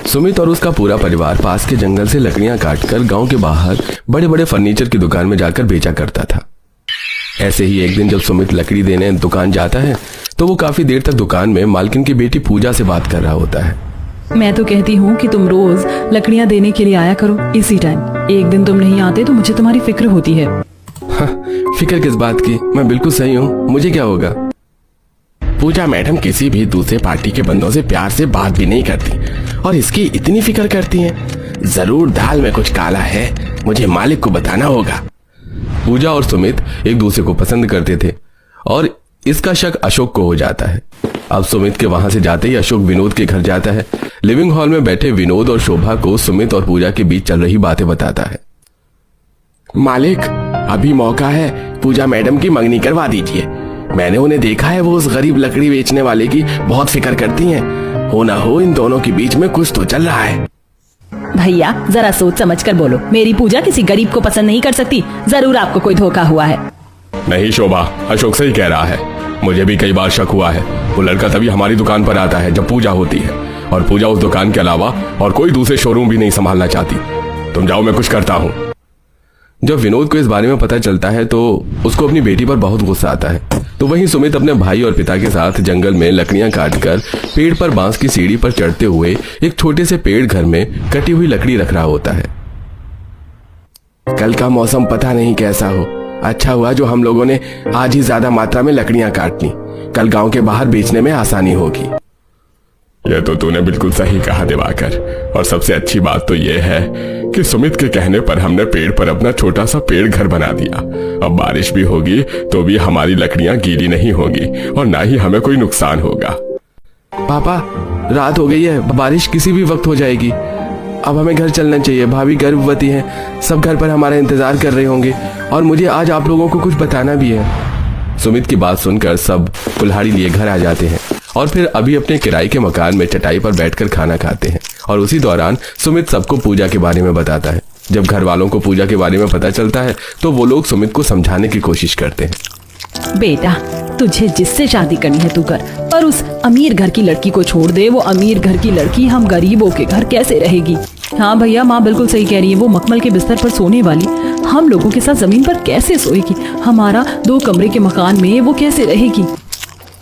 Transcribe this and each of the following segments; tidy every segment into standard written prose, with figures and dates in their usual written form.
सुमित और उसका पूरा परिवार पास के जंगल से लकड़ियां काटकर गांव के बाहर बड़े बड़े फर्नीचर की दुकान में जाकर बेचा करता था। ऐसे ही एक दिन जब सुमित लकड़ी देने दुकान जाता है तो वो काफी देर तक दुकान में मालकिन की बेटी पूजा से बात कर रहा होता है। मैं तो कहती हूँ कि तुम रोज लकड़ियाँ देने के लिए आया करो इसी टाइम। एक दिन तुम नहीं आते तो मुझे तुम्हारी फिक्र होती है। फिक्र किस बात की, मैं बिल्कुल सही हूँ, मुझे क्या होगा। पूजा मैडम किसी भी दूसरे पार्टी के बंदों से प्यार से बात भी नहीं करती और इसकी इतनी फिक्र करती हैं। जरूर दाल में कुछ काला है, मुझे मालिक को बताना होगा। पूजा और सुमित एक दूसरे को पसंद करते थे और इसका शक अशोक को हो जाता है। अब सुमित के वहां से जाते ही अशोक विनोद के घर जाता है। लिविंग हॉल में बैठे विनोद और शोभा को सुमित और पूजा के बीच चल रही बातें बताता है। मालिक, अभी मौका है, पूजा मैडम की मंगनी करवा दीजिए। मैंने उन्हें देखा है, वो उस गरीब लकड़ी बेचने वाले की बहुत फिक्र करती हैं। हो ना हो इन दोनों के बीच में कुछ तो चल रहा है। भैया जरा सोच समझ कर बोलो, मेरी पूजा किसी गरीब को पसंद नहीं कर सकती। जरूर आपको कोई धोखा हुआ है। नहीं शोभा, अशोक सही कह रहा है। मुझे भी कई बार शक हुआ है। वो लड़का तभी हमारी दुकान पर आता है जब पूजा होती है और पूजा उस दुकान के अलावा और कोई दूसरे शोरूम भी नहीं संभालना चाहती। तुम जाओ, मैं कुछ करता हूँ। जब विनोद को इस बारे में पता चलता है तो उसको अपनी बेटी पर बहुत गुस्सा आता है। तो वहीं सुमित अपने भाई और पिता के साथ जंगल में लकड़ियां काटकर पेड़ पर बांस की सीढ़ी पर चढ़ते हुए एक छोटे से पेड़ घर में कटी हुई लकड़ी रख रहा होता है। कल का मौसम पता नहीं कैसा हो। अच्छा हुआ जो हम लोगों ने आज ही ज्यादा मात्रा में लकड़ियां काट ली। कल गांव के बाहर बेचने में आसानी होगी। यह तो तूने बिल्कुल सही कहा दिवाकर। और सबसे अच्छी बात तो यह है कि सुमित के कहने पर हमने पेड़ पर अपना छोटा सा पेड़ घर बना दिया। अब बारिश भी होगी तो भी हमारी लकड़ियां गीली नहीं होगी और ना ही हमें कोई नुकसान होगा। पापा, रात हो गई है, बारिश किसी भी वक्त हो जाएगी। अब हमें घर चलना चाहिए। भाभी गर्भवती हैं, सब घर पर हमारा इंतजार कर रहे होंगे और मुझे आज आप लोगों को कुछ बताना भी है। सुमित की बात सुनकर सब कुल्हाड़ी लिए घर आ जाते हैं और फिर अभी अपने किराए के मकान में चटाई पर बैठकर खाना खाते हैं। और उसी दौरान सुमित सबको पूजा के बारे में बताता है। जब घर वालों को पूजा के बारे में पता चलता है तो वो लोग सुमित को समझाने की कोशिश करते हैं। बेटा, तुझे जिससे शादी करनी है तू कर, पर उस अमीर घर की लड़की को छोड़ दे। वो अमीर घर की लड़की हम गरीबों के घर कैसे रहेगी। हाँ भैया, माँ बिल्कुल सही कह रही है। वो मखमल के बिस्तर पर सोने वाली हम लोगों के साथ जमीन पर कैसे सोएगी। हमारा 2 कमरे के मकान में वो कैसे रहेगी।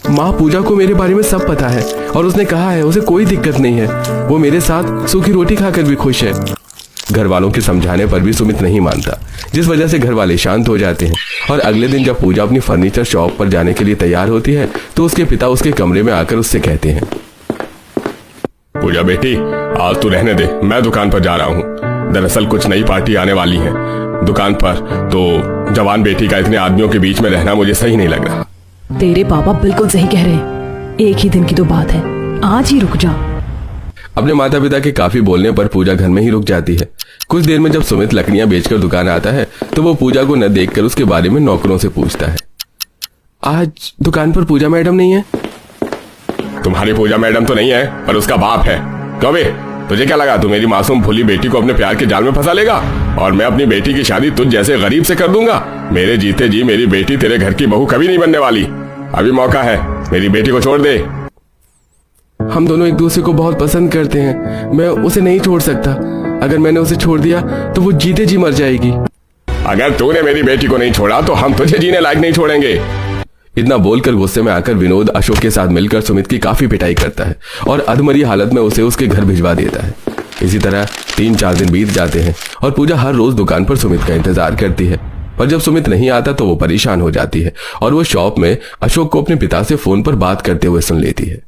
माँ, पूजा को मेरे बारे में सब पता है और उसने कहा है उसे कोई दिक्कत नहीं है। वो मेरे साथ सूखी रोटी खाकर भी खुश है। घर वालों के समझाने पर भी सुमित नहीं मानता, जिस वजह से घर वाले शांत हो जाते हैं। और अगले दिन जब पूजा अपनी फर्नीचर शॉप पर जाने के लिए तैयार होती है तो उसके पिता उसके कमरे में आकर उससे कहते हैं, पूजा बेटी, आज तू रहने दे, मैं दुकान पर जा रहा हूँ। दरअसल कुछ नई पार्टी आने वाली है दुकान पर, तो जवान बेटी का इतने आदमियों के बीच में रहना मुझे सही नहीं लग रहा। तेरे पापा बिल्कुल सही कह रहे हैं। एक ही दिन की तो बात है, आज ही रुक जा। अपने माता पिता के काफी बोलने पर पूजा घर में ही रुक जाती है। कुछ देर में जब सुमित लकड़ियां बेचकर दुकान आता है तो वो पूजा को न देखकर उसके बारे में नौकरों से पूछता है। आज दुकान पर पूजा मैडम नहीं है? तुम्हारी पूजा मैडम तो नहीं है, पर उसका बाप है। कभी तुझे क्या लगा तू मेरी मासूम भोली बेटी को अपने प्यार के जाल में फंसा लेगा और मैं अपनी बेटी की शादी तुझ जैसे गरीब से कर दूंगा? मेरे जीते जी मेरी बेटी तेरे घर की बहू कभी नहीं बनने वाली। अभी मौका है, मेरी बेटी को छोड़ दे। हम दोनों एक दूसरे को बहुत पसंद करते हैं, मैं उसे नहीं छोड़ सकता। अगर मैंने उसे छोड़ दिया तो वो जीते जी मर जाएगी। अगर तूने मेरी बेटी को नहीं छोड़ा तो हम तुझे जीने लायक नहीं छोड़ेंगे। इतना बोलकर गुस्से में आकर विनोद अशोक के साथ मिलकर सुमित की काफी पिटाई करता है और अधमरी हालत में उसे उसके घर भिजवा देता है। इसी तरह 3-4 दिन बीत जाते हैं और पूजा हर रोज दुकान पर सुमित का इंतजार करती है। पर जब सुमित नहीं आता तो वो परेशान हो जाती है और वो शॉप में अशोक को अपने पिता से फोन पर बात करते हुए सुन लेती है।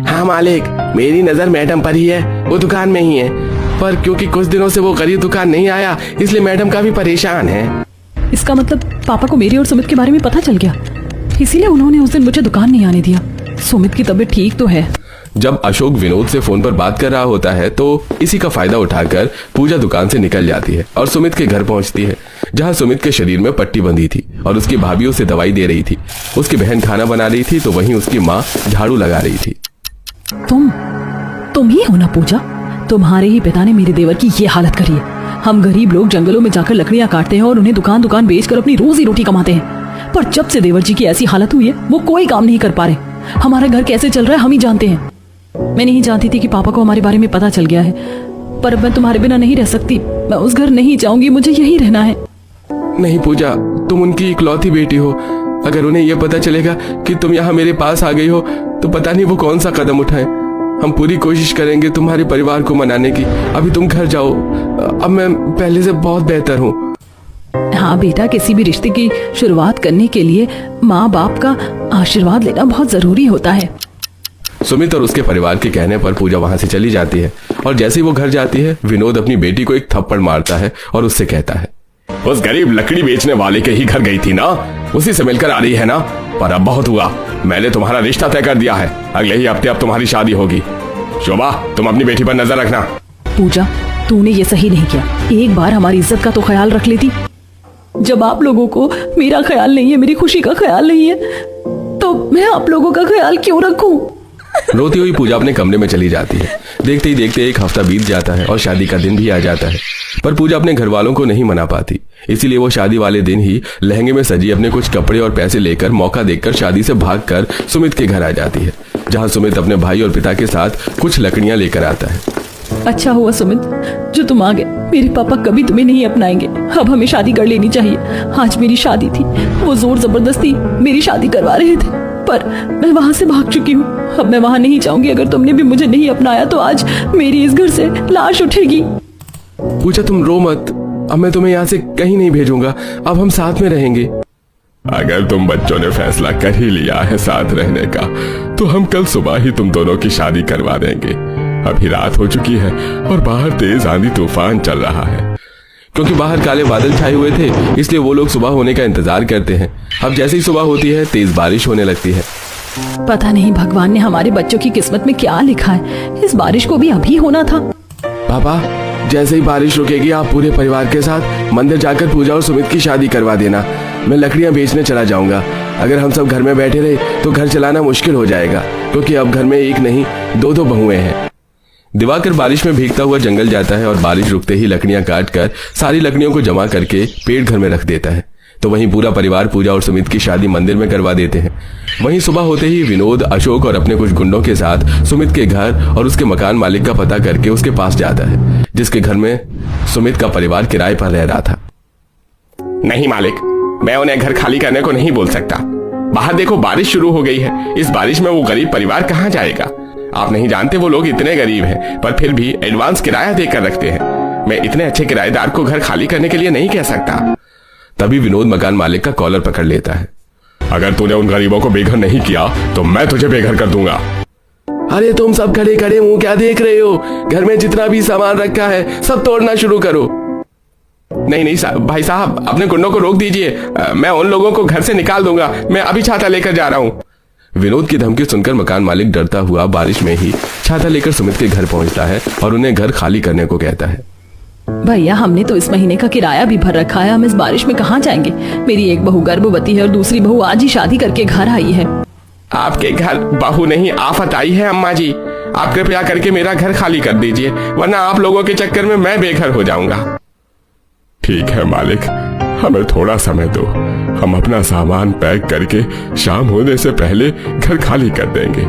हाँ मालिक, मेरी नजर मैडम पर ही है, वो दुकान में ही है। पर क्योंकि कुछ दिनों से वो गरीब दुकान नहीं आया इसलिए मैडम काफी परेशान है। इसका मतलब पापा को मेरी और सुमित के बारे में पता चल गया, इसीलिए उन्होंने उस दिन मुझे दुकान नहीं आने दिया। सुमित की तबीयत ठीक तो है। जब अशोक विनोद से फोन पर बात कर रहा होता है तो इसी का फायदा उठाकर पूजा दुकान से निकल जाती है और सुमित के घर पहुंचती है, जहां सुमित के शरीर में पट्टी बंधी थी और उसकी भाभी उसे दवाई दे रही थी। उसकी बहन खाना बना रही थी तो वहीं उसकी माँ झाड़ू लगा रही थी। तुम ही हो ना पूजा? तुम्हारे ही पिता ने मेरे देवर की ये हालत करी है। हम गरीब लोग जंगलों में जाकर लकड़ियां काटते हैं और उन्हें दुकान दुकान बेचकर अपनी रोजी रोटी कमाते हैं। पर जब से देवर जी की ऐसी हालत हुई है वो कोई काम नहीं कर पा रहे। हमारा घर कैसे चल रहा है हम ही जानते हैं। मैं नहीं जानती थी कि पापा को हमारे बारे में पता चल गया है, पर अब मैं तुम्हारे बिना नहीं रह सकती। मैं उस घर नहीं जाऊंगी, मुझे यहीं रहना है। नहीं पूजा, तुम उनकी इकलौती बेटी हो। अगर उन्हें यह पता चलेगा कि तुम यहाँ मेरे पास आ गई हो तो पता नहीं वो कौन सा कदम उठाए। हम पूरी कोशिश करेंगे तुम्हारे परिवार को मनाने की। अभी तुम घर जाओ, अब मैं पहले से बहुत बेहतर हूँ। हाँ बेटा, किसी भी रिश्ते की शुरुआत करने के लिए माँ बाप का आशीर्वाद लेना बहुत जरूरी होता है। सुमित और उसके परिवार के कहने पर पूजा वहां से चली जाती है और जैसे ही वो घर जाती है विनोद अपनी बेटी को एक थप्पड़ मारता है और उससे कहता है, उस गरीब लकड़ी बेचने वाले के ही घर गई थी ना, उसी से मिलकर आ रही है ना। पर अब बहुत हुआ, मैंने तुम्हारा रिश्ता तय कर दिया है। अगले ही हफ्ते अब तुम्हारी शादी होगी। शोभा, तुम अपनी बेटी पर नजर रखना। पूजा, तूने ये सही नहीं किया। एक बार हमारी इज्जत का तो ख्याल रख लेती। जब आप लोगों को मेरा ख्याल नहीं है, मेरी खुशी का ख्याल नहीं है, तो मैं आप लोगों का ख्याल क्यों रखूं? रोती हुई पूजा अपने कमरे में चली जाती है। देखते ही देखते एक हफ्ता बीत जाता है और शादी का दिन भी आ जाता है, पर पूजा अपने घर वालों को नहीं मना पाती। इसीलिए वो शादी वाले दिन ही लहंगे में सजी अपने कुछ कपड़े और पैसे लेकर मौका देखकर शादी से भागकर सुमित के घर आ जाती है, जहां सुमित अपने भाई और पिता के साथ कुछ लकड़ियां लेकर आता है। अच्छा हुआ सुमित जो तुम आ गए। मेरे पापा कभी तुम्हें नहीं अपनाएंगे। अब हमें शादी कर लेनी चाहिए। आज मेरी शादी थी, वो जोर जबरदस्ती मेरी शादी करवा रहे थे, पर मैं वहां से भाग चुकी हूँ। अब मैं वहां नहीं जाऊंगी। अगर तुमने भी मुझे नहीं अपनाया तो आज मेरी इस घर से लाश उठेगी। पूजा, तुम रो मत। अब मैं तुम्हें यहाँ से कहीं नहीं भेजूंगा। अब हम साथ में रहेंगे। अगर तुम बच्चों ने फैसला कर ही लिया है साथ रहने का, तो हम कल सुबह ही तुम दोनों की शादी करवा देंगे। अभी रात हो चुकी है और बाहर तेज आंधी तूफान चल रहा है। क्योंकि बाहर काले बादल छाए हुए थे, इसलिए वो लोग सुबह होने का इंतजार करते हैं। अब जैसे ही सुबह होती है तेज बारिश होने लगती है। पता नहीं भगवान ने हमारे बच्चों की किस्मत में क्या लिखा है। इस बारिश को भी अभी होना था। पापा, जैसे ही बारिश रुकेगी आप पूरे परिवार के साथ मंदिर जाकर पूजा और सुमित की शादी करवा देना। मैं लकड़ियां बेचने चला जाऊंगा। अगर हम सब घर में बैठे रहे तो घर चलाना मुश्किल हो जाएगा, क्योंकि अब घर में एक नहीं दो बहुएं हैं। दिवाकर बारिश में भीगता हुआ जंगल जाता है और बारिश रुकते ही लकड़ियां काट कर सारी लकड़ियों को जमा करके पेड़ घर में रख देता है। तो वहीं पूरा परिवार पूजा और सुमित की शादी मंदिर में करवा देते हैं। वहीं सुबह होते ही विनोद, अशोक और अपने कुछ गुंडों के साथ सुमित के घर और उसके मकान मालिक का पता करके उसके पास जाता है, जिसके घर में सुमित का परिवार किराए पर रह रहा था। नहीं मालिक, मैं उन्हें घर खाली करने को नहीं बोल सकता। बाहर देखो, बारिश शुरू हो गई है। इस बारिश में वो गरीब परिवार कहाँ जाएगा? आप नहीं जानते वो लोग इतने गरीब हैं, पर फिर भी एडवांस किराया देकर रखते हैं। मैं इतने अच्छे किराएदार को घर खाली करने के लिए नहीं कह सकता। तभी विनोद मकान मालिक का कॉलर पकड़ लेता है। अगर तूने उन गरीबों को बेघर नहीं किया तो मैं तुझे बेघर कर दूंगा। अरे तुम सब खड़े खड़े मुंह क्या देख रहे हो? घर में जितना भी सामान रखा है सब तोड़ना शुरू करो। नहीं भाई साहब, अपने गुंडों को रोक दीजिए। मैं उन लोगों को घर से निकाल दूंगा। मैं अभी छाता लेकर जा रहा हूँ। विनोद की धमकी सुनकर मकान मालिक डरता हुआ बारिश में ही छाता लेकर सुमित के घर पहुंचता है और उन्हें घर खाली करने को कहता है। भैया, हमने तो इस महीने का किराया भी भर रखा है। हम इस बारिश में कहाँ जाएंगे? मेरी एक बहू गर्भवती है और दूसरी बहू आज ही शादी करके घर आई है। आपके घर बहू नहीं आफत आई है अम्मा जी। आप कृपया करके मेरा घर खाली कर दीजिए, वरना आप लोगों के चक्कर में मैं बेघर हो जाऊंगा। ठीक है मालिक, हमें थोड़ा समय दो। हम अपना सामान पैक करके शाम होने से पहले घर खाली कर देंगे।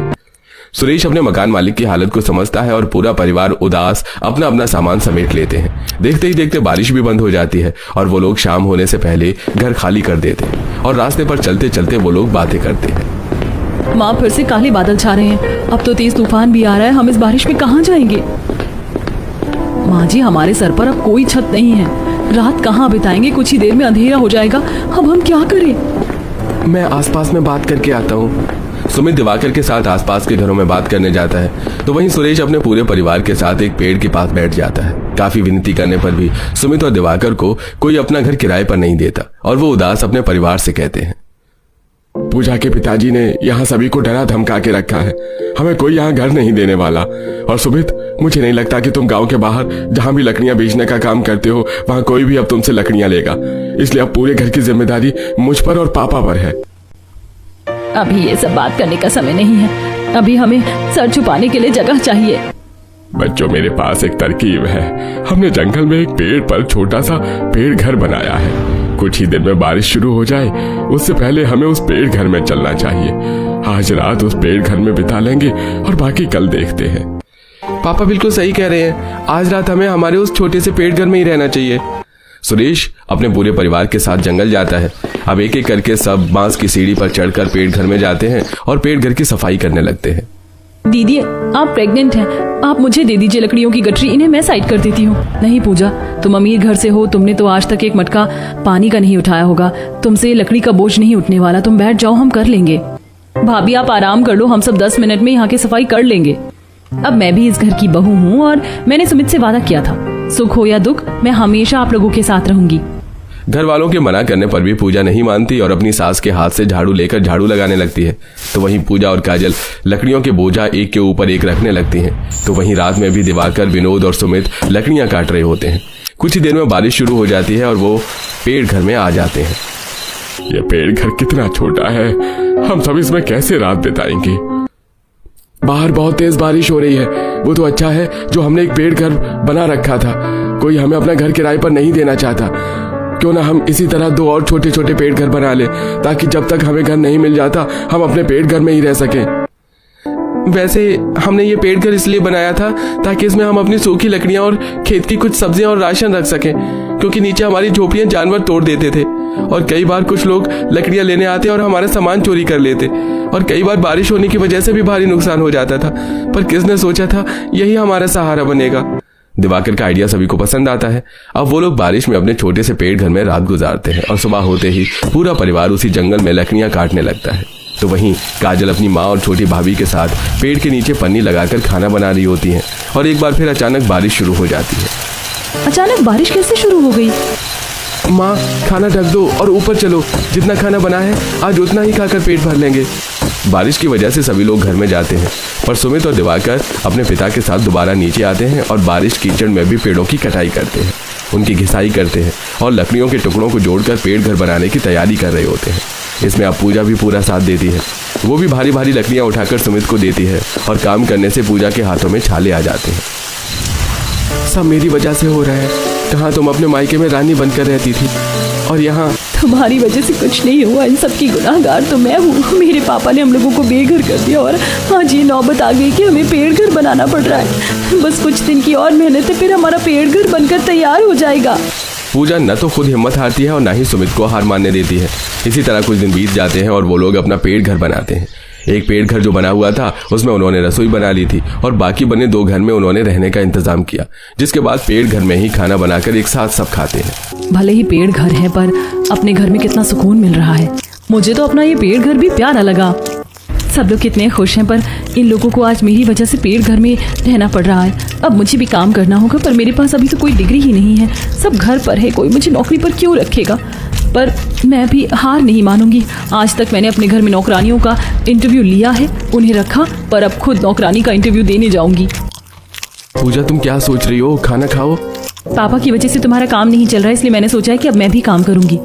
सुरेश अपने मकान मालिक की हालत को समझता है और पूरा परिवार उदास अपना अपना सामान समेट लेते हैं। देखते ही देखते बारिश भी बंद हो जाती है और वो लोग शाम होने से पहले घर खाली कर देते हैं और रास्ते पर चलते चलते वो लोग बातें करते हैं। माँ, फिर से काले बादल छा रहे हैं। अब तो तेज तूफान भी आ रहा है। हम इस बारिश में कहाँ जाएंगे? माँ जी, हमारे सर पर अब कोई छत नहीं है। रात कहाँ बिताएंगे? कुछ ही देर में अंधेरा हो जाएगा। अब हम क्या करें? मैं आसपास में बात करके आता हूँ। सुमित दिवाकर के साथ आसपास के घरों में बात करने जाता है, तो वहीं सुरेश अपने पूरे परिवार के साथ एक पेड़ के पास बैठ जाता है। काफी विनती करने पर भी सुमित और दिवाकर को कोई अपना घर किराए पर नहीं देता और वो उदास अपने परिवार से कहते हैं। पूजा के पिताजी ने यहाँ सभी को डरा धमका के रखा है। हमें कोई यहाँ घर नहीं देने वाला। और सुमित, मुझे नहीं लगता कि तुम गांव के बाहर जहां भी लकड़ियां बेचने का काम करते हो वहां कोई भी अब तुमसे लकड़ियां लेगा। इसलिए अब पूरे घर की जिम्मेदारी मुझ पर और पापा पर है। अभी ये सब बात करने का समय नहीं है। अभी हमें सर छुपाने के लिए जगह चाहिए। बच्चों, मेरे पास एक तरकीब है। हमने जंगल में एक पेड़ पर छोटा सा पेड़ घर बनाया है। कुछ ही दिन में बारिश शुरू हो जाए उससे पहले हमें उस पेड़ घर में चलना चाहिए। आज रात उस पेड़ घर में बिता लेंगे और बाकी कल देखते हैं। पापा बिल्कुल सही कह रहे हैं, आज रात हमें हमारे उस छोटे से पेड़ घर में ही रहना चाहिए। सुरेश अपने पूरे परिवार के साथ जंगल जाता है। अब एक एक करके सब बांस की सीढ़ी पर चढ़कर पेड़ घर में जाते हैं और पेड़ घर की सफाई करने लगते हैं। दीदी आप प्रेग्नेंट हैं, आप मुझे दे दीजिए लकड़ियों की गठरी, इन्हें मैं साइड कर देती हूँ। नहीं पूजा, तुम अमीर घर से हो, तुमने तो आज तक एक मटका पानी का नहीं उठाया होगा, तुमसे लकड़ी का बोझ नहीं उठने वाला। तुम बैठ जाओ, हम कर लेंगे। भाभी आप आराम कर लो, हम सब 10 मिनट में यहाँ की सफाई कर लेंगे। अब मैं भी इस घर की बहू हूँ और मैंने सुमित से वादा किया था, सुख हो या दुख मैं हमेशा आप लोगों के साथ रहूंगी। घर वालों के मना करने पर भी पूजा नहीं मानती और अपनी सास के हाथ से झाड़ू लेकर झाड़ू लगाने लगती है। तो वहीं पूजा और काजल लकड़ियों के बोझा एक के ऊपर एक रखने लगती हैं। तो वहीं रात में भी दिवाकर, विनोद और सुमित लकड़ियां काट रहे होते हैं। कुछ ही देर में बारिश शुरू हो जाती है और वो पेड़ घर में आ जाते हैं। ये पेड़ घर कितना छोटा है, हम सब इसमें कैसे रात बिताएंगे? बाहर बहुत तेज बारिश हो रही है। वो तो अच्छा है जो हमने एक पेड़ घर बना रखा था, कोई हमें अपना घर किराए पर नहीं देना चाहता। क्यों ना हम इसी तरह 2 और छोटे छोटे पेड़ घर बना ले, ताकि जब तक हमें घर नहीं मिल जाता हम अपने पेड़ घर में ही रह सकें। वैसे हमने ये पेड़ घर इसलिए बनाया था ताकि इसमें हम अपनी सूखी लकड़ियां और खेत की कुछ सब्जियां और राशन रख सकें, क्योंकि नीचे हमारी झोपड़ियां जानवर तोड़ देते थे और कई बार कुछ लोग लकड़ियां लेने आते और हमारा सामान चोरी कर लेते और कई बार बारिश होने की वजह से भी भारी नुकसान हो जाता था। पर किसने सोचा था यही हमारा सहारा बनेगा। दिवाकर का आइडिया सभी को पसंद आता है। अब वो लोग बारिश में अपने छोटे से पेड़ घर में रात गुजारते हैं और सुबह होते ही पूरा परिवार उसी जंगल में लकड़ियां काटने लगता है। तो वहीं काजल अपनी माँ और छोटी भाभी के साथ पेड़ के नीचे पन्नी लगाकर खाना बना रही होती हैं और एक बार फिर अचानक बारिश शुरू हो जाती है। अचानक बारिश कैसे शुरू हो गई? माँ खाना ढक दो और ऊपर चलो, जितना खाना बना है आज उतना ही खाकर पेट भर लेंगे। बारिश की वजह से सभी लोग घर में जाते हैं, पर सुमित और दिवाकर अपने पिता के साथ दोबारा नीचे आते हैं और बारिश कीचड़ में भी पेड़ों की कटाई करते हैं, उनकी घिसाई करते हैं और लकड़ियों के टुकड़ों को जोड़कर पेड़ घर बनाने की तैयारी कर रहे होते हैं। इसमें अब पूजा भी पूरा साथ देती है। वो भी भारी भारी लकड़ियां उठाकर सुमित को देती है और काम करने से पूजा के हाथों में छाले आ जाते हैं। सब मेरी वजह से हो रहा है। कहाँ तुम अपने मायके में रानी बनकर रहती थी और यहाँ तुम्हारी वजह से कुछ नहीं हुआ, इन सब की गुनाहगार तो मैं हूँ। मेरे पापा ने हम लोगों को बेघर कर दिया और आज ये नौबत आ गई कि हमें पेड़ घर बनाना पड़ रहा है। बस कुछ दिन की और मेहनत है, फिर हमारा पेड़ घर बनकर तैयार हो जाएगा। पूजा न तो खुद हिम्मत हारती है और न ही सुमित को हार मानने देती है। इसी तरह कुछ दिन बीत जाते हैं और वो लोग अपना पेड़ घर बनाते हैं। एक पेड़ घर जो बना हुआ था उसमें उन्होंने रसोई बना ली थी और बाकी बने 2 घर में उन्होंने रहने का इंतजाम किया, जिसके बाद पेड़ घर में ही खाना बनाकर एक साथ सब खाते हैं। भले ही पेड़ घर है पर अपने घर में कितना सुकून मिल रहा है। मुझे तो अपना ये पेड़ घर भी प्यारा लगा। सब लोग कितने खुश हैं, पर इन लोगों को आज मेरी वजह से पेड़ घर में रहना पड़ रहा है। अब मुझे भी काम करना होगा, पर मेरे पास अभी तो कोई डिग्री ही नहीं है। सब घर पर है, कोई मुझे नौकरी पर क्यों रखेगा। पर मैं भी हार नहीं मानूंगी। आज तक मैंने अपने घर में नौकरानियों का इंटरव्यू लिया है, उन्हें रखा, पर अब खुद नौकरानी का इंटरव्यू देने जाऊंगी। पूजा तुम क्या सोच रही हो? खाना खाओ। पापा की वजह से तुम्हारा काम नहीं चल रहा है, इसलिए मैंने सोचा है कि अब मैं भी काम करूंगी।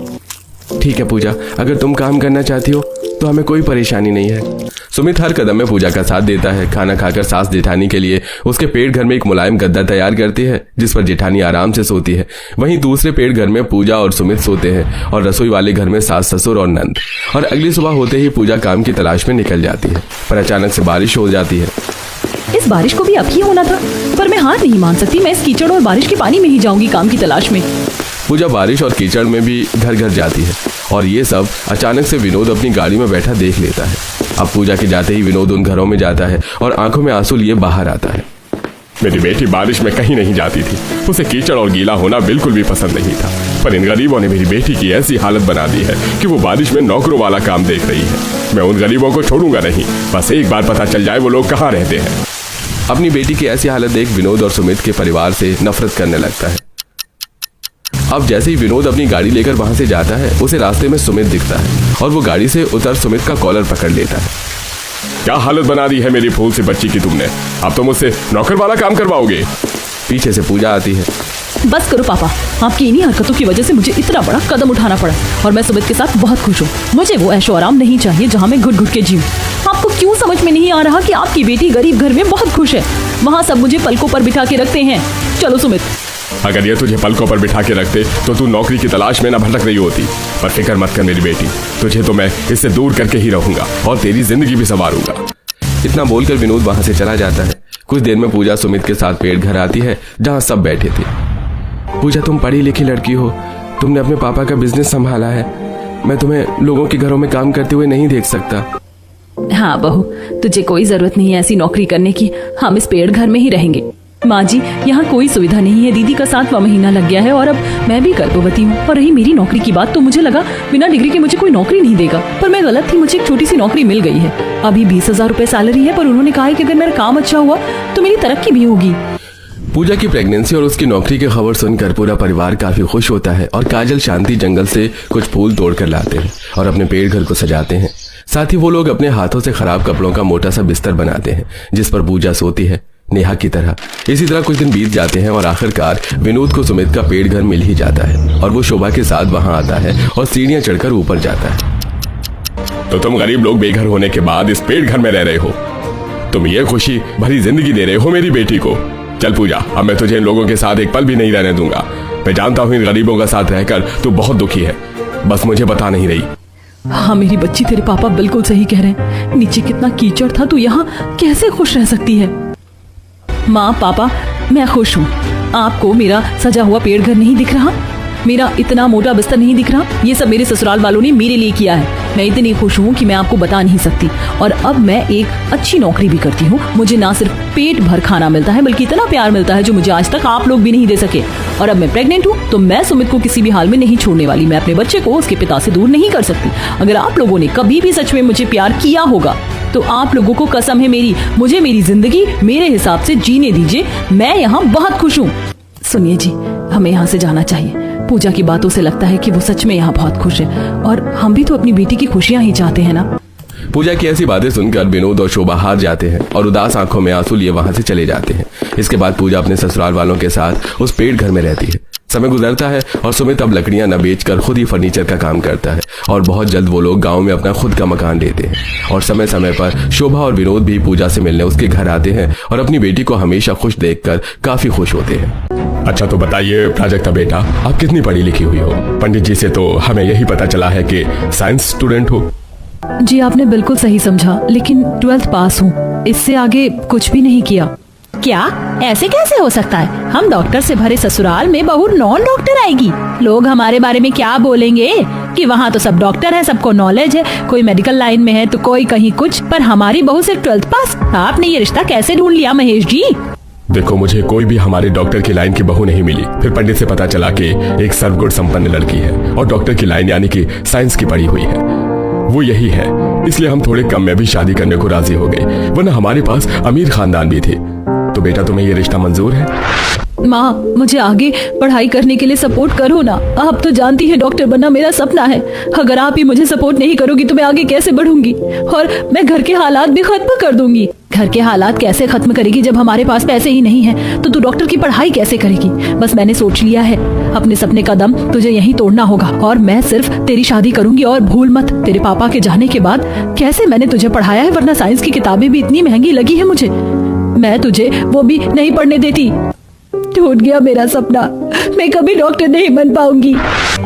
ठीक है पूजा, अगर तुम काम करना चाहती हो तो हमें कोई परेशानी नहीं है। सुमित हर कदम में पूजा का साथ देता है। खाना खाकर सास जेठानी के लिए उसके पेड़ घर में एक मुलायम गद्दा तैयार करती है, जिस पर जेठानी आराम से सोती है। वहीं दूसरे पेड़ घर में पूजा और सुमित सोते हैं और रसोई वाले घर में सास, ससुर और नंद। और अगली सुबह होते ही पूजा काम की तलाश में निकल जाती है, पर अचानक से बारिश हो जाती है। इस बारिश को भी अब ही होना था, पर मैं हार नहीं मान सकती। मैं इस कीचड़ और बारिश के पानी में ही जाऊंगी काम की तलाश में। पूजा बारिश और कीचड़ में भी घर घर जाती है और ये सब अचानक से विनोद अपनी गाड़ी में बैठा देख लेता है। अब पूजा के जाते ही विनोद उन घरों में जाता है और आंखों में आंसू लिए बाहर आता है। मेरी बेटी बारिश में कहीं नहीं जाती थी, उसे कीचड़ और गीला होना बिल्कुल भी पसंद नहीं था, पर इन गरीबों ने मेरी बेटी की ऐसी हालत बना दी है कि वो बारिश में नौकरों वाला काम देख रही है। मैं उन गरीबों को छोड़ूंगा नहीं, बस एक बार पता चल जाए वो लोग कहाँ रहते हैं। अपनी बेटी की ऐसी हालत देख विनोद और सुमित के परिवार से नफरत करने लगता है। अब जैसे ही विनोद अपनी गाड़ी लेकर वहां से जाता है, उसे रास्ते में सुमित दिखता है और वो गाड़ी से उतर सुमित का कॉलर पकड़ लेता है। क्या हालत बना दी है मेरी फूल सी बच्ची की तुमने, अब तो मुझसे नौकर वाला काम करवाओगे। पीछे से पूजा आती है। बस करो पापा, आपकी इन्हीं हरकतों की वजह से मुझे इतना बड़ा कदम उठाना पड़ा और मैं सुमित के साथ बहुत खुश हूँ। मुझे वो ऐशो आराम नहीं चाहिए जहाँ मैं घुट घुट के जीऊँ। आपको क्यों समझ में नहीं आ रहा कि आपकी बेटी गरीब घर में बहुत खुश है? वहाँ सब मुझे पलकों पर बिठा के रखते हैं। चलो सुमित। अगर ये तुझे पलकों पर बिठा के रखते तो तू नौकरी की तलाश में ना भटक रही होती। पर फिक्र मत कर मेरी बेटी, तुझे तो मैं इससे दूर करके ही रहूंगा और तेरी जिंदगी भी संवारूंगा। इतना बोलकर विनोद वहां से चला जाता है। कुछ देर में पूजा सुमित के साथ पेट घर आती है जहां सब बैठे थे। पूजा, तुम पढ़ी लिखी लड़की हो, तुमने अपने पापा का बिजनेस संभाला है। मैं तुम्हें लोगों के घरों में काम करते हुए नहीं देख सकता। हाँ बहू, तुझे कोई जरूरत नहीं है ऐसी नौकरी करने की। हम इस पेड़ घर में ही रहेंगे। माँ जी, यहाँ कोई सुविधा नहीं है। दीदी का 7वां महीना लग गया है और अब मैं भी गर्भवती हूँ। और रही मेरी नौकरी की बात, तो मुझे लगा बिना डिग्री के मुझे कोई नौकरी नहीं देगा, पर मैं गलत थी। मुझे एक छोटी सी नौकरी मिल गई है। अभी 20,000 रुपए सैलरी है, पर उन्होंने कहा है कि अगर मेरा काम अच्छा हुआ तो मेरी तरक्की भी होगी। पूजा की प्रेगनेंसी और उसकी नौकरी की खबर सुनकर पूरा परिवार काफी खुश होता है और काजल शांति जंगल से कुछ फूल तोड़कर लाते हैं और अपने पेड़ घर को सजाते हैं। साथ ही वो लोग अपने हाथों से खराब कपड़ों का मोटा सा बिस्तर बनाते हैं जिस पर पूजा सोती है, नेहा की तरह। इसी तरह कुछ दिन बीत जाते हैं और आखिरकार विनोद को सुमित का पेड़ घर मिल ही जाता है और वो शोभा के साथ वहां आता है और सीढ़ियां चढ़कर ऊपर जाता है। तो तुम गरीब लोग बेघर होने के बाद इस पेड़ घर में रह रहे हो, तुम ये खुशी भरी जिंदगी दे रहे हो मेरी बेटी को। चल पूजा, अब मैं तुझे इन लोगों के साथ एक पल भी नहीं रहने दूंगा। मैं जानता हूँ इन गरीबों का साथ रहकर तू बहुत दुखी है, बस मुझे बता नहीं रही। हाँ मेरी बच्ची, तेरे पापा बिल्कुल सही कह रहे हैं। नीचे कितना कीचड़ था, तू यहाँ कैसे खुश रह सकती है? माँ पापा, मैं खुश हूँ। आपको मेरा सजा हुआ पेड़ घर नहीं दिख रहा? मेरा इतना मोटा बिस्तर नहीं दिख रहा? ये सब मेरे ससुराल वालों ने मेरे लिए किया है। मैं इतनी खुश हूँ कि मैं आपको बता नहीं सकती। और अब मैं एक अच्छी नौकरी भी करती हूँ। मुझे ना सिर्फ पेट भर खाना मिलता है, बल्कि इतना प्यार मिलता है जो मुझे आज तक आप लोग भी नहीं दे सके। और अब मैं प्रेग्नेंट हूँ, तो मैं सुमित को किसी भी हाल में नहीं छोड़ने वाली। मैं अपने बच्चे को उसके पिता से दूर नहीं कर सकती। अगर आप लोगों ने कभी भी सच में मुझे प्यार किया होगा तो आप लोगों को कसम है मेरी, मुझे मेरी जिंदगी मेरे हिसाब से जीने दीजिए। मैं यहाँ बहुत खुश हूँ। सुनिए जी, हमें यहाँ से जाना चाहिए। पूजा की बातों से लगता है कि वो सच में यहाँ बहुत खुश है और हम भी तो अपनी बेटी की खुशियाँ ही चाहते हैं ना। पूजा की ऐसी बातें सुनकर विनोद और शोभा हार जाते हैं और उदास आंखों में आंसू लिए वहां से चले जाते हैं। इसके बाद पूजा अपने ससुराल वालों के साथ उस पेड़ घर में रहती है। समय गुजरता है और सुमित अब लकड़ियां न बेचकर खुद ही फर्नीचर का काम करता है और बहुत जल्द वो लोग गांव में अपना खुद का मकान लेते हैं। और समय समय पर शोभा और विनोद भी पूजा से मिलने उसके घर आते हैं और अपनी बेटी को हमेशा खुश देखकर काफी खुश होते हैं। अच्छा तो बताइए प्राजक्ता बेटा, आप कितनी पढ़ी लिखी हुई हो? पंडित जी से तो हमें यही पता चला है कि साइंस स्टूडेंट हो। जी आपने बिल्कुल सही समझा, लेकिन 12th पास हूँ। इससे आगे कुछ भी नहीं किया। क्या? ऐसे कैसे हो सकता है? हम डॉक्टर से भरे ससुराल में बहू नॉन डॉक्टर आएगी। लोग हमारे बारे में क्या बोलेंगे कि वहाँ तो सब डॉक्टर है, सबको नॉलेज है, कोई मेडिकल लाइन में है तो कोई कहीं कुछ, पर हमारी बहू सिर्फ 12th पास। आपने ये रिश्ता कैसे ढूंढ लिया महेश जी? देखो, मुझे कोई भी हमारे डॉक्टर की लाइन की बहू नहीं मिली। फिर पंडित से पता चला कि एक सर्वगुण संपन्न लड़की है और डॉक्टर की लाइन यानी कि साइंस की पढ़ी हुई है, वो यही है। इसलिए हम थोड़े कम में भी शादी करने को राजी हो गए, वरना हमारे पास अमीर खानदान भी थे। तो बेटा, तुम्हें ये रिश्ता मंजूर है? माँ, मुझे आगे पढ़ाई करने के लिए सपोर्ट करो ना। आप तो जानती हैं डॉक्टर बनना मेरा सपना है। अगर आप ही मुझे सपोर्ट नहीं करोगी तो मैं आगे कैसे बढ़ूंगी? और मैं घर के हालात भी खत्म कर दूंगी। घर के हालात कैसे खत्म करेगी जब हमारे पास पैसे ही नहीं है? तो तू डॉक्टर की पढ़ाई कैसे करेगी? बस मैंने सोच लिया है, अपने सपने का दम तुझे यहीं तोड़ना होगा और मैं सिर्फ तेरी शादी करूंगी। और भूल मत, तेरे पापा के जाने के बाद कैसे मैंने तुझे पढ़ाया है, वरना साइंस की किताबें भी इतनी महंगी लगी है मुझे, मैं तुझे वो भी नहीं पढ़ने देती। टूट गया मेरा सपना, मैं कभी डॉक्टर नहीं बन पाऊंगी।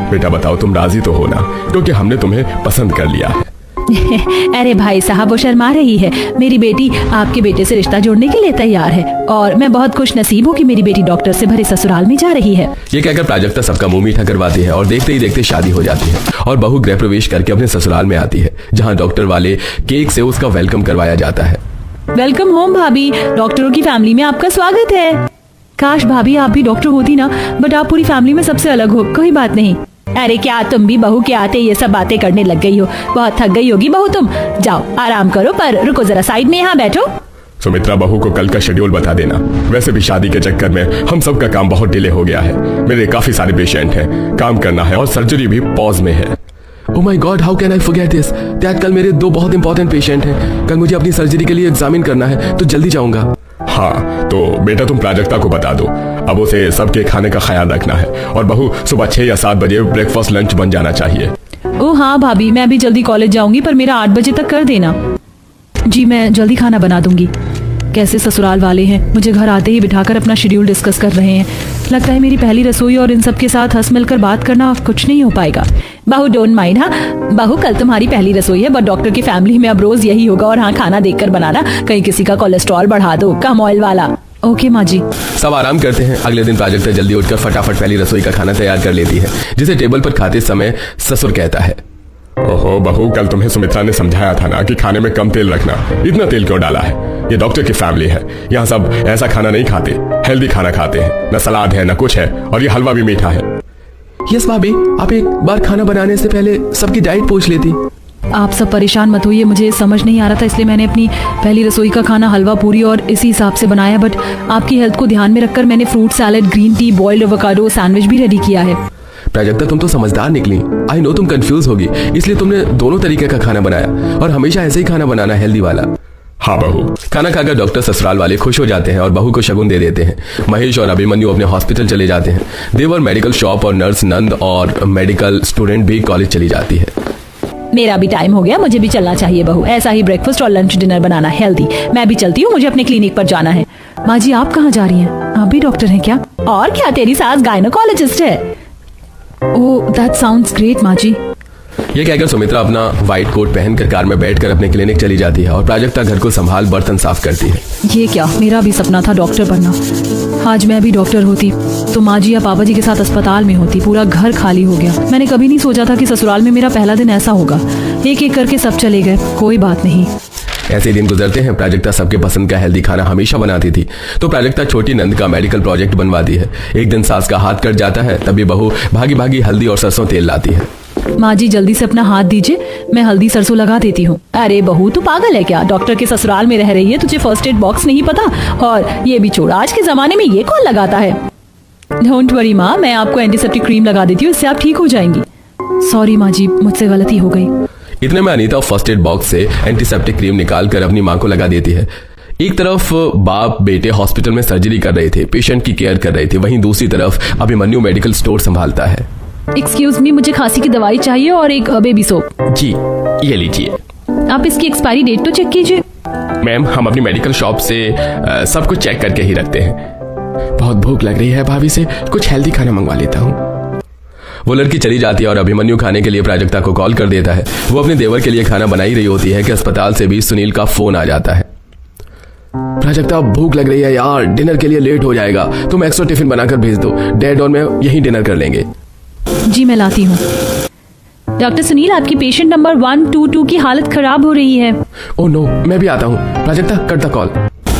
बेटा बताओ, तुम राजी तो हो ना? क्योंकि हमने तुम्हें पसंद कर लिया है। अरे भाई साहब, वो शर्मा रही है। मेरी बेटी आपके बेटे से रिश्ता जोड़ने के लिए तैयार है और मैं बहुत खुश नसीब हूँ कि मेरी बेटी डॉक्टर से भरे ससुराल में जा रही है। ये कहकर प्राजक्ता सबका मुंह मीठा करवाती है और देखते ही देखते शादी हो जाती है और बहू गृह प्रवेश करके अपने ससुराल में आती है, जहाँ डॉक्टर वाले केक से उसका वेलकम करवाया जाता है। वेलकम होम भाभी, डॉक्टरों की फैमिली में आपका स्वागत है। काश भाभी आप भी डॉक्टर होती ना, बट आप पूरी फैमिली में सबसे अलग हो। कोई बात नहीं। अरे क्या तुम भी बहू के आते ये सब बातें करने लग गई हो? बहुत थक गई होगी बहू तुम। जाओ आराम करो, पर रुको जरा साइड में यहाँ बैठो। सुमित्रा, बहू को कल का शेड्यूल बता देना। वैसे भी शादी के चक्कर में हम सबका काम बहुत डिले हो गया है। मेरे काफी सारे पेशेंट हैं, काम करना है और सर्जरी भी पॉज में है। Oh my God, how can I forget this? That कल मेरे 2 बहुत इंपॉर्टेंट पेशेंट हैं। कल मुझे अपनी सर्जरी के लिए एग्जामिन करना है, तो जल्दी जाऊंगा। हाँ, तो बेटा तुम प्राजक्ता को बता दो, अब उसे सबके खाने का ख्याल रखना है और बहू सुबह 6 या 7 बजे ब्रेकफास्ट लंच बन जाना चाहिए। ओ हाँ भाभी, मैं भी जल्दी कॉलेज जाऊंगी, पर मेरा 8 बजे तक कर देना। जी मैं जल्दी खाना बना दूंगी। कैसे ससुराल वाले हैं, मुझे घर आते ही बिठाकर अपना शेड्यूल डिस्कस कर रहे हैं। लगता है मेरी पहली रसोई और इन सब के साथ हंस मिलकर बात करना कुछ नहीं हो पाएगा। बहू डोंट माइंड। हाँ बहू, कल तुम्हारी पहली रसोई है, बट डॉक्टर की फैमिली में अब रोज यही होगा। और हाँ, खाना देखकर बनाना, कहीं किसी का कोलेस्ट्रॉल बढ़ा दो, कम ऑयल वाला। ओके माँ जी। सब आराम करते हैं। अगले दिन प्राजक्ता जल्दी उठकर फटाफट पहली रसोई का खाना तैयार कर लेती है, जिसे टेबल पर खाते समय ससुर कहता है, ओहो बहू, कल तुम्हें सुमित्रा ने समझाया था ना कि खाने में कम तेल रखना। इतना तेल क्यों डाला है? ये डॉक्टर की फैमिली है, यहाँ सब ऐसा खाना नहीं खाते, हेल्दी खाना खाते हैं। न सलाद है न कुछ है, और ये हलवा भी मीठा है। यस भाभी, आप एक बार खाना बनाने से पहले सबकी डाइट पूछ लेती। आप सब परेशान मत होइए, मुझे समझ नहीं आ रहा था, इसलिए मैंने अपनी पहली रसोई का खाना हलवा पूरी और इसी हिसाब से बनाया। बट आपकी हेल्थ को ध्यान में रखकर मैंने fruit salad, green tea, boiled avocado, sandwich भी रेडी किया है। प्राजक्ता, तुम तो समझदार निकली। आई नो तुम कंफ्यूज होगी, इसलिए तुमने दोनों तरीके का खाना बनाया, और हमेशा ऐसे ही खाना बनाना, हेल्दी वाला। हाँ बहू। खाना खाकर डॉक्टर ससुराल वाले खुश हो जाते हैं और बहू को शगुन दे देते हैं। महेश और अभिमन्यु अपने हॉस्पिटल चले जाते हैं। देवर मेडिकल शॉप और नर्स नंद और मेडिकल स्टूडेंट भी कॉलेज चली जाती है। मेरा भी टाइम हो गया, मुझे भी चलना चाहिए बहू। ऐसा ही ब्रेकफास्ट और लंच डिनर बनाना हेल्दी। मैं भी चलती हूँ, मुझे अपने क्लिनिक पर जाना है। माँ जी, आप कहाँ जा रही हैं? आप भी डॉक्टर हैं क्या? और क्या, तेरी सास गायनोकोलॉजिस्ट है। ओह, दैट साउंड्स ग्रेट माँ जी। ये कहकर सुमित्रा अपना व्हाइट कोट पहनकर कार में बैठकर अपने क्लिनिक चली जाती है और प्राजक्ता घर को संभाल बर्तन साफ करती है। ये क्या, मेरा भी सपना था डॉक्टर बनना। आज मैं भी डॉक्टर होती तो माँ जी या पापा जी के साथ अस्पताल में होती। पूरा घर खाली हो गया। मैंने कभी नहीं सोचा था कि ससुराल में मेरा पहला दिन ऐसा होगा। एक एक करके सब चले गए, कोई बात नहीं। ऐसे दिन गुजरते हैं। प्राजक्ता सबके पसंद का हेल्दी खाना हमेशा बनाती थी, तो प्राजक्ता छोटी नंद का मेडिकल प्रोजेक्ट बनवाती है। एक दिन सास का हाथ कट जाता है, तभी बहू भागी भागी हल्दी और सरसों तेल लाती है। माँ जी, जल्दी से अपना हाथ दीजिए, मैं हल्दी सरसों लगा देती हूँ। अरे बहू, तू पागल है क्या? डॉक्टर के ससुराल में रह रही है, तुझे फर्स्ट एड बॉक्स नहीं पता? और ये भी छोड़, आज के जमाने में ये कौन लगाता है? डोंट वरी माँ, मैं आपको एंटीसेप्टिक क्रीम लगा देती हूँ, इससे आप ठीक हो जाएंगी। सॉरी माँ जी, मुझसे गलती हो गई। इतने में अनीता फर्स्ट एड बॉक्स से एंटीसेप्टिक क्रीम निकाल कर अपनी माँ को लगा देती है। एक तरफ बाप बेटे हॉस्पिटल में सर्जरी कर रहे थे, पेशेंट की केयर कर रहे थे, वहीं दूसरी तरफ अभिमन्यु मेडिकल स्टोर संभालता है। एक्सक्यूज मी, मुझे खांसी की दवाई चाहिए और एक बेबी सोप। जी ये लीजिए। आप इसकी एक्सपायरी डेट तो चेक कीजिए। मैम, हम अपनी मेडिकल शॉप से सब कुछ चेक करके ही रखते हैं। बहुत भूख लग रही है भाभी, से कुछ हेल्दी खाना मंगवा लेता हूँ। वो लड़की चली जाती है और अभिमन्यु खाने के लिए प्राजक्ता को कॉल कर देता है। वो अपने देवर के लिए खाना बना ही रही होती है कि अस्पताल से भी सुनील का फोन आ जाता है। प्राजक्ता, भूख लग रही है यार, डिनर के लिए लेट हो जाएगा, तुम एक्स्ट्रा टिफिन बनाकर भेज दो। डैड और मैं यहीं डिनर कर लेंगे। जी मैं लाती हूँ। डॉक्टर सुनील, आपकी पेशेंट नंबर 122 की हालत खराब हो रही है। ओह नो, मैं भी आता हूँ। Prajakta, cut the call.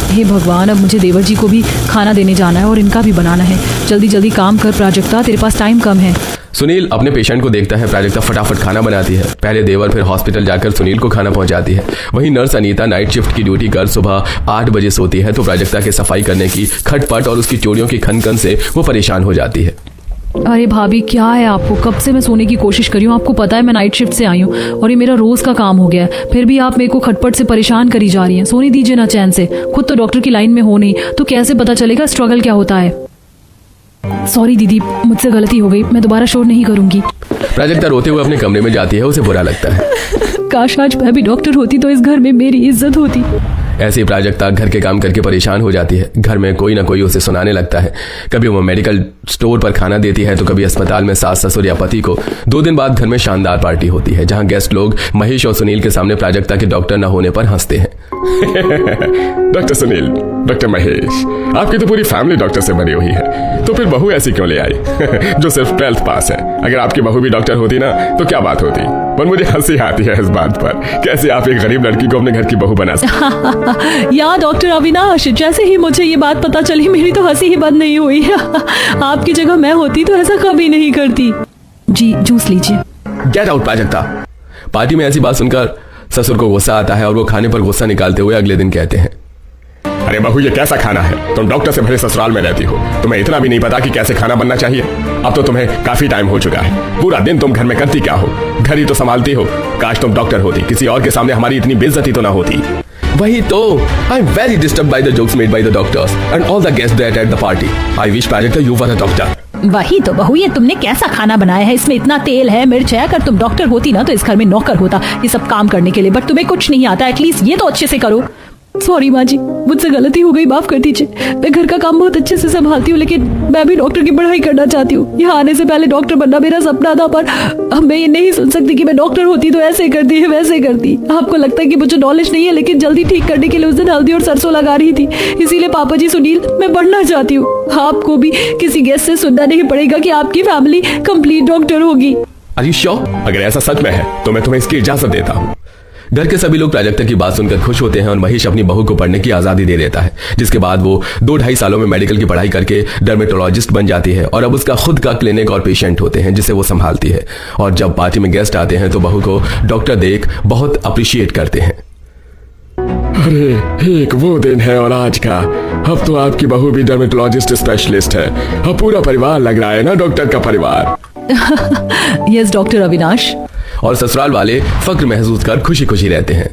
हे भगवान, अब मुझे देवर जी को भी खाना देने जाना है और इनका भी बनाना है। जल्दी जल्दी काम कर प्राजक्ता, तेरे पास टाइम कम है। सुनील अपने पेशेंट को देखता है। प्राजक्ता फटाफट खाना बनाती है। पहले देवर, फिर हॉस्पिटल जाकर सुनील को खाना पहुंचाती है। वहीं नर्स अनीता नाइट शिफ्ट की ड्यूटी कर सुबह 8 बजे सोती है, तो प्राजक्ता के सफाई करने की खटपट और उसकी चूड़ियों की खनखन से वो परेशान हो जाती है। अरे भाभी, क्या है आपको? कब से मैं सोने की कोशिश कर रही हूँ, आपको पता है मैं नाइट शिफ्ट से आई हूँ और ये मेरा रोज का काम हो गया है, फिर भी आप मेरे को खटपट से परेशान करी जा रही हैं। सोने दीजिए ना चैन से। खुद तो डॉक्टर की लाइन में हो नहीं, तो कैसे पता चलेगा स्ट्रगल क्या होता है। सॉरी दीदी, मुझसे गलती हो गई, मैं दोबारा शोर नहीं करूंगी। प्राजक्ता रोते हुए अपने कमरे में जाती है। उसे बुरा लगता है। काश आज मैं भी डॉक्टर होती तो इस घर में मेरी इज्जत होती। ऐसे ही प्राजक्ता घर के काम करके परेशान हो जाती है। घर में कोई ना कोई उसे सुनाने लगता है। कभी वो मेडिकल स्टोर पर खाना देती है, तो कभी अस्पताल में सास ससुर या पति को। 2 दिन बाद घर में शानदार पार्टी होती है, जहां गेस्ट लोग महेश और सुनील के सामने प्राजक्ता के डॉक्टर न होने पर हंसते हैं। डॉक्टर सुनील, डॉक्टर महेश, आपकी तो पूरी फैमिली डॉक्टर से बनी हुई है, तो फिर बहू ऐसी क्यों ले आई जो सिर्फ 12th पास है? अगर आपकी बहू भी डॉक्टर होती ना, तो क्या बात होती। पर मुझे हंसी आती है इस बात पर, कैसे आप एक गरीब लड़की को अपने घर की बहू बना सकते। या डॉक्टर अविनाश, जैसे ही मुझे ये बात पता चली, मेरी तो हंसी ही बंद नहीं हुई। आपकी जगह मैं होती तो ऐसा कभी नहीं करती। जी जूस लीजिए। Get out Prajakta. पार्टी में ऐसी बात सुनकर ससुर को गुस्सा आता है और वो खाने पर गुस्सा निकालते हुए अगले दिन कहते हैं, अरे बहू, ये कैसा खाना है? तुम डॉक्टर से भले ससुराल में रहती हो, तुम्हें इतना भी नहीं पता कि कैसे खाना बनना चाहिए? अब तो तुम्हें काफी टाइम हो चुका है। पूरा दिन तुम घर में करती क्या हो? घर ही तो संभालती हो। काश तुम डॉक्टर होती, किसी और के सामने हमारी इतनी बेइज्जती तो ना होती। वही तो, I am very disturbed by the jokes made by the doctors and all the guests that at the party. I wish Prajakta you were a doctor. वही तो बहू, ये तुमने कैसा खाना बनाया है? इसमें इतना तेल है, मिर्च है। अगर तुम डॉक्टर होती ना, तो इस घर में नौकर होता ये सब काम करने के लिए, बट तुम्हें कुछ नहीं आता। एटलीस्ट ये तो अच्छे से करो। सॉरी माँ जी, मुझसे गलती हो गई, माफ कर दीजिए। मैं घर का काम बहुत अच्छे से संभालती हूँ, लेकिन मैं भी डॉक्टर की पढ़ाई करना चाहती हूँ। यहाँ आने से पहले डॉक्टर बनना मेरा सपना था, पर अब मैं ये नहीं सुन सकती कि मैं डॉक्टर होती तो ऐसे करती है वैसे करती। आपको लगता है कि मुझे नॉलेज नहीं है, लेकिन जल्दी ठीक करने के लिए उस दिन हल्दी और सरसों लगा रही थी। इसीलिए पापा जी सुनील, मैं पढ़ना चाहती हूँ। आपको भी किसी गेस्ट से सुनना नहीं पड़ेगा कि आपकी फैमिली कंप्लीट डॉक्टर होगी। Are you sure? अगर ऐसा सच में है तो मैं तुम्हें इसकी इजाजत देता हूँ। घर के सभी लोग प्राजक्ता की बात सुनकर खुश होते हैं और महेश अपनी बहू को पढ़ने की आजादी दे देता है, जिसके बाद वो 2-2.5 सालों में मेडिकल की पढ़ाई करके डर्मेटोलॉजिस्ट बन जाती है और अब उसका खुद का क्लिनिक और पेशेंट होते हैं जिसे वो संभालती है। और जब पार्टी में गेस्ट आते हैं तो बहू को डॉक्टर देख बहुत अप्रिशिएट करते हैं। अरे एक वो दिन है और आज का, अब तो आपकी बहू भी डर्मेटोलॉजिस्ट स्पेशलिस्ट है। अब पूरा परिवार लग रहा है ना डॉक्टर का परिवार। Yes doctor Avinash. और ससुराल वाले फक्र महसूस कर खुशी खुशी रहते हैं।